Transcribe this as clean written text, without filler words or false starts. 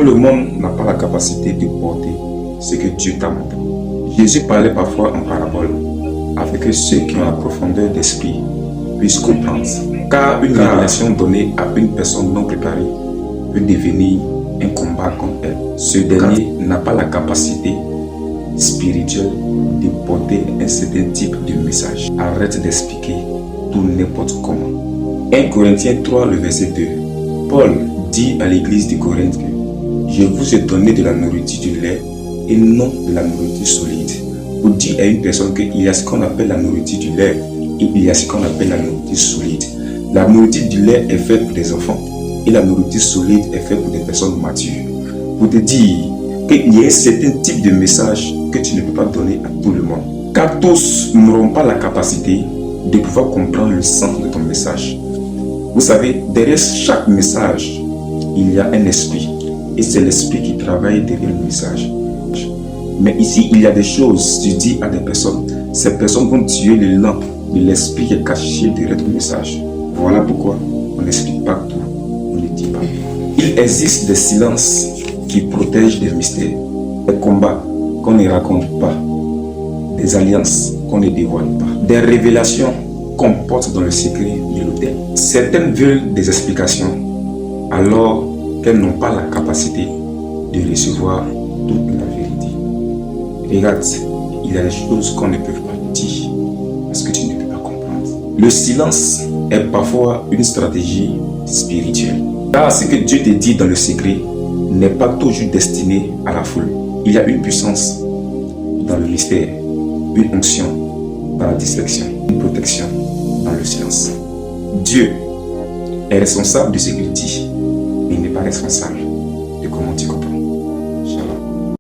Le monde n'a pas la capacité de porter ce que Dieu t'a montré. Jésus parlait parfois en parabole, afin que ceux qui ont la profondeur d'esprit puissent comprendre. Car une révélation donnée à une personne non préparée peut devenir un combat contre elle. Ce dernier n'a pas la capacité spirituelle de porter un certain type de message. Arrête d'expliquer tout n'importe comment. 1 Corinthiens 3, le verset 2. Paul dit à l'église de Corinthe que je vous ai donné de la nourriture du lait et non de la nourriture solide. Pour dire à une personne qu'il y a ce qu'on appelle la nourriture du lait et il y a ce qu'on appelle la nourriture solide. La nourriture du lait est faite pour des enfants et la nourriture solide est faite pour des personnes matures. Pour te dire qu'il y a un certain type de message que tu ne peux pas donner à tout le monde. Car tous n'auront pas la capacité de pouvoir comprendre le sens de ton message. Vous savez, derrière chaque message, il y a un esprit. Et c'est l'esprit qui travaille derrière le message. Mais ici, il y a des choses, tu dis à des personnes. Ces personnes vont tuer l'élan de l'esprit qui est caché derrière ton message. Voilà pourquoi on n'explique pas tout, on ne dit pas. Il existe des silences qui protègent des mystères, des combats qu'on ne raconte pas, des alliances qu'on ne dévoile pas, des révélations qu'on porte dans le secret de l'autel. Certaines veulent des explications alors qu'elles n'ont pas la capacité de recevoir toute la vérité. Regarde, il y a des choses qu'on ne peut pas dire parce que tu ne peux pas comprendre. Le silence est parfois une stratégie spirituelle. Car ce que Dieu te dit dans le secret n'est pas toujours destiné à la foule. Il y a une puissance dans le mystère, une onction dans la discrétion, une protection dans le silence. Dieu est responsable de ce qu'il dit, mais il n'est pas responsable de comment tu comprends.